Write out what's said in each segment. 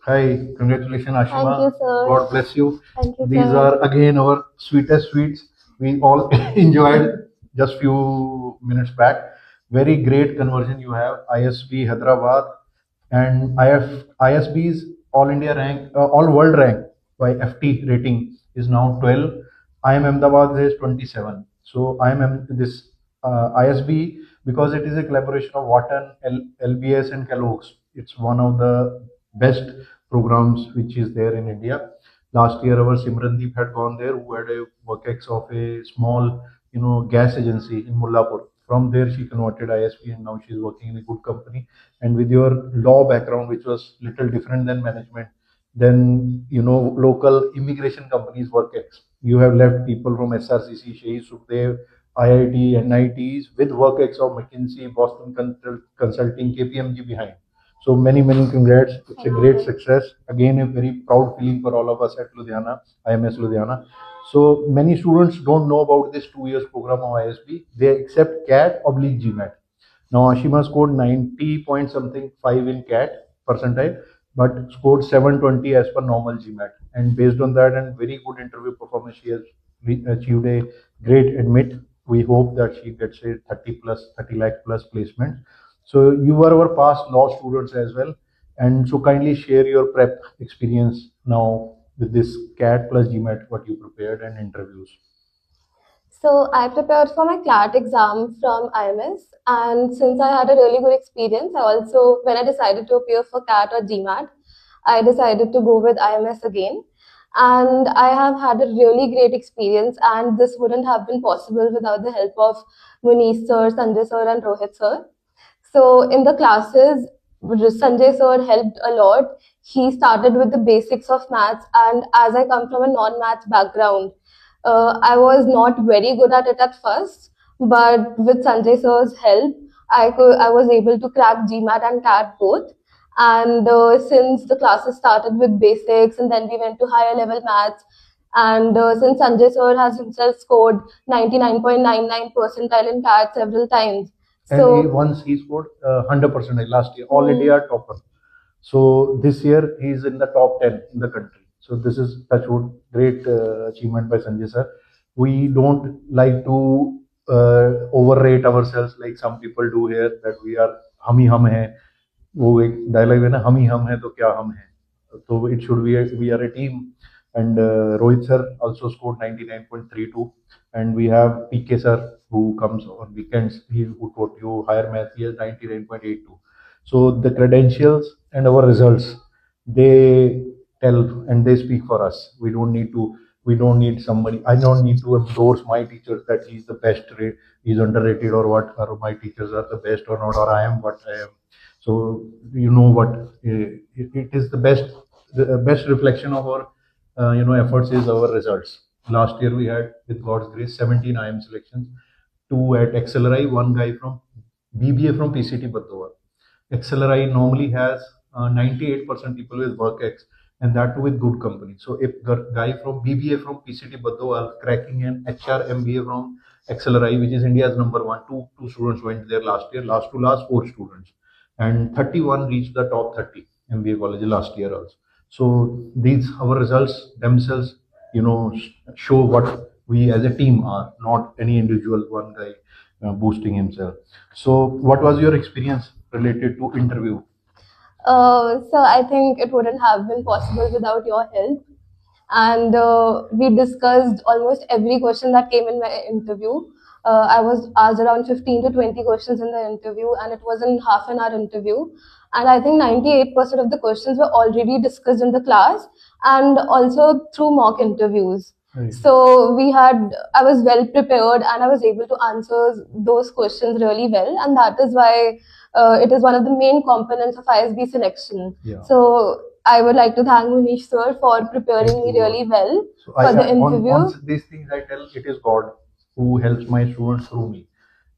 Hi, congratulations, Thank you, Ashima. sir. God bless you. Thank you, These sir. are again our sweetest sweets. We all enjoyed just few minutes back. Very great conversion you have. ISB Hyderabad and ISB's All India rank, All World rank by FT rating is now 12. IM Ahmedabad is 27. So this ISB, because it is a collaboration of Wharton, LBS and Kellogg's. It's one of the best programs which is there in India. Last year, our Simrandeep had gone there, who had a workex of a small, gas agency in Mullapur. From there, she converted ISP, and now she's working in a good company. And with your law background, which was little different than management, then local immigration companies workex. You have left people from SRCC, Shahi Sukhdev, IIT, NITs with workex of McKinsey, Boston Consulting, KPMG behind. So many congrats. It's a great success. Again, a very proud feeling for all of us at Ludhiana, IMS Ludhiana. So many students don't know about this 2 years program of ISB. They accept CAT oblique GMAT. Now Ashima scored 90 point something 5 in CAT percentile, but scored 720 as per normal GMAT. And based on that and very good interview performance, she has achieved a great admit. We hope that she gets a 30 lakh plus placement. So you were our past law students as well. And so kindly share your prep experience now with this CAT plus GMAT, what you prepared and interviews. So I prepared for my CLAT exam from IMS, and since I had a really good experience, I also, when I decided to appear for CAT or GMAT, I decided to go with IMS again. And I have had a really great experience, and this wouldn't have been possible without the help of Munish sir, Sanjay sir, and Rohit sir. So in the classes, Sanjay sir helped a lot. He started with the basics of maths, and as I come from a non-maths background, I was not very good at it at first, but with Sanjay sir's help, I was able to crack GMAT and CAT both. And since the classes started with basics, and then we went to higher level maths, and since Sanjay sir has himself scored 99.99 percentile in CAT several times, And so once he scored 100% last year, all India topper. So this year he is in the top 10 in the country. So this is touchwood great achievement by Sanjay sir. We don't like to overrate ourselves like some people do here that we are हम हैं. वो एक dialogue है ना, हम हैं तो क्या हम हैं. So it should be we are a team. And Rohit sir also scored 99.32, and we have PK sir who comes on weekends. He who taught you higher math. He has 99.82. So the credentials and our results, they tell and they speak for us. We don't need somebody. I don't need to endorse my teachers that he's the best, he's underrated, or what, or my teachers are the best or not, or I am what I am. So you know what, it is the best reflection of our efforts is our results. Last year we had, with God's grace, 17 IM selections, two at XLRI, one guy from BBA from PCT Baddoa. XLRI normally has 98% people with WorkX, and that too with good company. So if the guy from BBA from PCT Baddoa cracking an HR MBA from XLRI, which is India's number one, two students went there last year, last to last four students, and 31 reached the top 30 MBA colleges last year also. So these our results themselves, show what we as a team are, not any individual one guy boosting himself. So what was your experience related to interview? So I think it wouldn't have been possible without your help. And we discussed almost every question that came in my interview. I was asked around 15 to 20 questions in the interview, and it was in half an hour interview. And I think 98% of the questions were already discussed in the class and also through mock interviews. Right. So I was well prepared, and I was able to answer those questions really well. And that is why it is one of the main components of ISB selection. Yeah. So I would like to thank Munish sir for preparing me really well So for the interview. on these things I tell it is God who helps my students through me,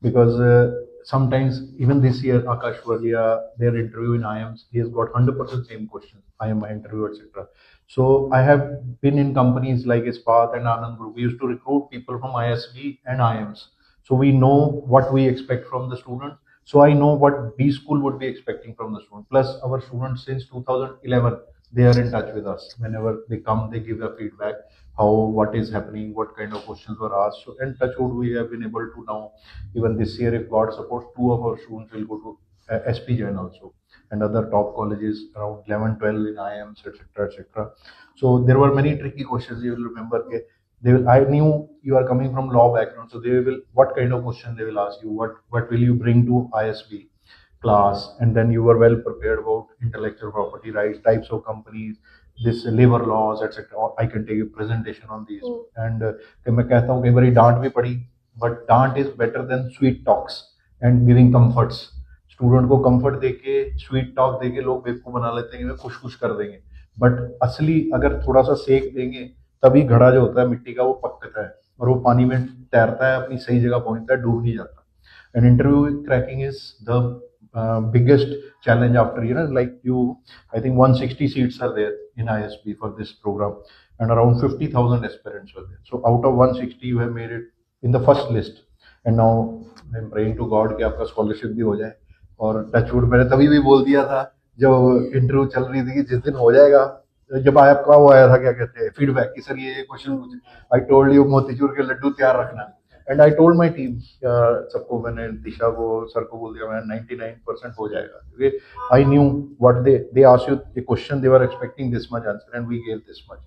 because sometimes even this year Akash Valia, their interview in IIMs, he has got 100% same questions. I am my interview, etc. So I have been in companies like Ispat and Anand Group. We used to recruit people from ISB and IIMs. So we know what we expect from the student. So I know what B school would be expecting from the student. Plus our students since 2011, they are in touch with us. Whenever they come, they give the feedback, how, what is happening, what kind of questions were asked. So, and touch wood, we have been able to now, even this year, if God supports, two of our students will go to SP Jain also, and other top colleges around 11, 12 in IIMs, etc., etc. So there were many tricky questions. You will remember, okay, they will, I knew you are coming from law background, so they will, what kind of question they will ask you, what will you bring to ISB class, and then you were well prepared about intellectual property rights, types of companies, this labor laws, etc. I can take a presentation on these. And मैं कहता हूँ कई बारी डांट भी पड़ी, but डांट is better than sweet talks and giving comforts. Student को कंफर्ट देके, स्वीट टॉक देके लोग बेवकूफ बना लेते हैं कि वे खुश खुश कर देंगे, बट असली अगर थोड़ा सा सेक देंगे, तभी घड़ा जो होता है मिट्टी का वो पकता है और वो पानी में तैरता है, अपनी सही जगह पहुंचता है, डूब नहीं जाता. And interview cracking is the biggest challenge after, like you, I think 160 seats are there in ISB for this program, and around 50,000 aspirants were there. So out of 160, you have made it in the first list. And now I'm praying to God कि आपका scholarship भी हो जाए. और touchwood मैंने तभी भी बोल दिया था जब इंटरव्यू चल रही थी कि जिस दिन हो जाएगा, जब आपका वो आया था क्या कहते हैं फीडबैक कि सर ये क्वेश्चन पूछे, आई टोल्ड यू मोतीचूर के लड्डू तैयार रखना. And I told my team, सबको मैंने दिशा को सर को बोल दिया, मैं 99% हो जाएगा, क्योंकि I knew what they asked you the question, they were expecting this much answer and we gave this much.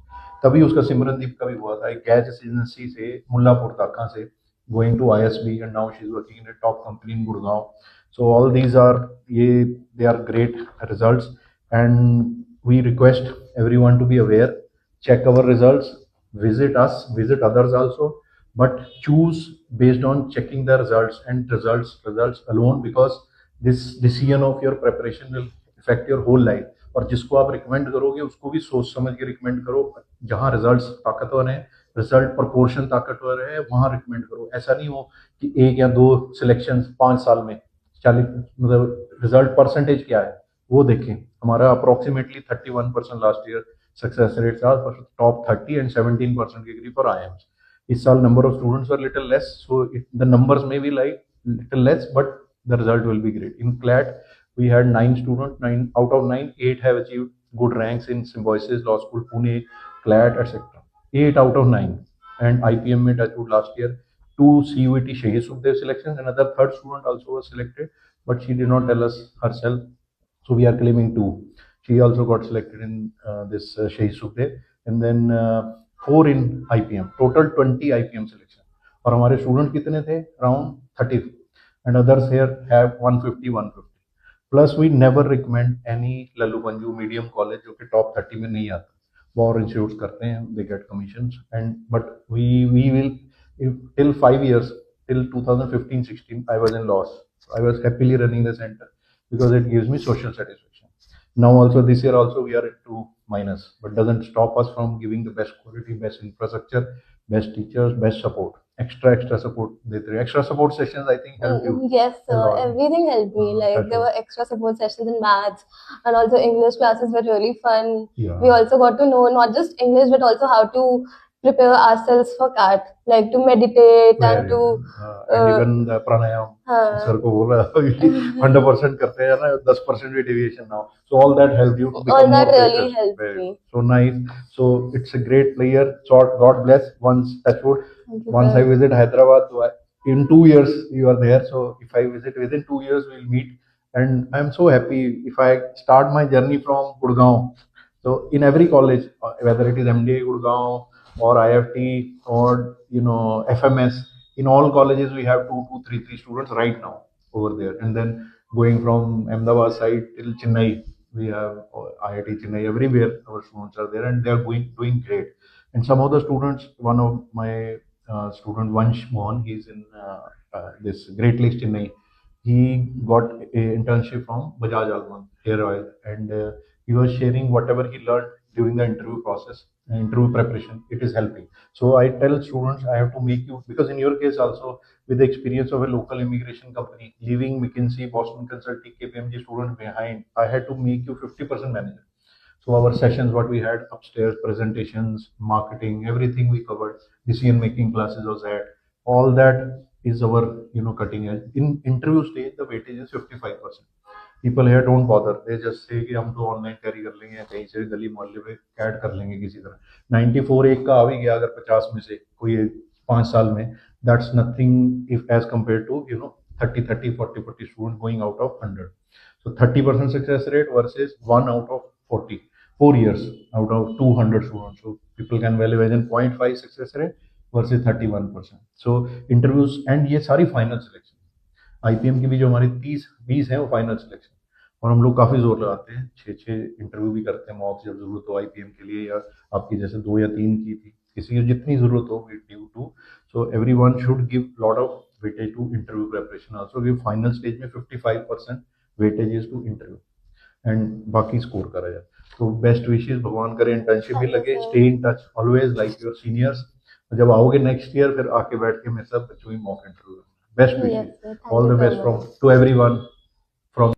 तभी उसका सिमरनदीप का भी हुआ था, एक कैच एजेंसी से मुल्लापुर ताका से going to ISB, and now she's working in a top company in Gurgaon. So all these are, they are great results, and we request everyone to be aware, check our results, visit us, visit others also, but choose based on checking the results and results alone, because this decision of your preparation will affect your whole life. और जिसको आप recommend करोगे उसको भी सोच समझ के recommend करो. जहाँ रिजल्ट्स ताकतवर हैं, रिजल्ट प्रोपोर्शन ताकतवर है, वहां रिकमेंड करो. ऐसा नहीं हो कि एक या दो सिलेक्शन 5 साल में 40, मतलब रिजल्ट परसेंटेज क्या है वो देखें. हमारा approximately 31% last year success rate था, टॉप 30 एंड 17% के करीब फॉर IIMs. इस साल number of students were little less, so the numbers में be like little less, but the result will be great. In CLAT, we had 9 students. 9 out of 9, 8 have achieved good ranks in Symbiosis Law School, Pune, CLAT, etc. 8 out of 9. And IPM में touchwood last year, 2 CUET Shahid Sukhdev selections. Another third student also was selected, but she did not tell us herself. So we are claiming 2. She also got selected in this Shahid Sukhdev, and then 4 in IPM. Total 20 IPM selection. और हमारे student कितने थे? Around 30. And others here have 150. Plus we never recommend any Lallu Panju medium college जो कि top 30 में नहीं आता. वो और इंस्टीट्यूट्स करते हैं, they get commissions, and but we will, till 5 years, till 2015-16 I was in loss. I was happily running the center because it gives me social satisfaction. Now also this year also we are into minus, but doesn't stop us from giving the best quality, best infrastructure, best teachers, best support. Extra support देते रहे. Extra support sessions I think help you. Yes, a lot. everything helped me. Like That's there right. were extra support sessions in maths, and also English classes were really fun. Yeah. We also got to know not just English but also how to prepare ourselves for CAT, like to meditate and to and even the pranayam. Sir को बोला 100% करते हैं ना, 10% भी deviation now. So all that helped you to become all that more really better. helped Very me. So nice. So it's a great player. So God bless. Once touchwood. Thank you, Once sir. I visit Hyderabad, so in 2 years you are there. So if I visit within 2 years, we'll meet. And I'm so happy if I start my journey from Gurgaon. So in every college, whether it is MDA Gurgaon or IFT or FMS, in all colleges we have 2, 2, 3 students right now over there. And then going from Ahmedabad side till Chennai, we have IIT Chennai. Everywhere our students are there, and they are doing great. And some of the students, one of my student Vansh Mohan, he's in this Great Lakes Chennai. He got a internship from Bajaj Almond Hair Oil, and he was sharing whatever he learned during the interview process, interview preparation. It is helping. So I tell students, I have to make you, because in your case also, with the experience of a local immigration company, leaving McKinsey, Boston Consulting, KPMG student behind, I had to make you 50% manager. So our sessions, what we had upstairs, presentations, marketing, everything we covered, decision making classes was at. All that is our cutting edge. In interview stage, the weightage is 55%. people here don't bother, they just say कि हम तो online carry कर लेंगे या कहीं से गली मोहल्ले पे ऐड कर लेंगे किसी तरह। 94 एक का आ भी गया अगर 50 में से कोई 5 साल में, that's nothing if as compared to 30 40 student going out of 100। So 30% success rate versus 1 out of 40, 4 years out of 200 students. So people can well imagine 0.5 success rate versus 31%. So interviews and ये सारी final selection, IPM की भी जो हमारी 30-20 है वो final selection, और हम लोग काफ़ी जोर लगाते हैं, 6-6 इंटरव्यू भी करते हैं मॉक जब जरूरत हो आईपीएम के लिए, या आपकी जैसे 2 या 3 की थी, किसी की जितनी जरूरत हो due to. So everyone should give lot of weightage to interview preparation also, कि फाइनल स्टेज में 55% weightage is to interview and बाकी स्कोर करा जाए। तो बेस्ट विशेष, भगवान करे इंटर्नशिप भी लगे, stay in touch always like your seniors. जब आओगे नेक्स्ट ईयर फिर आके बैठ के मेरे साथ बच्चों की mock interview, best Yes, wishes, sir. Thank all you the so best from much. to everyone.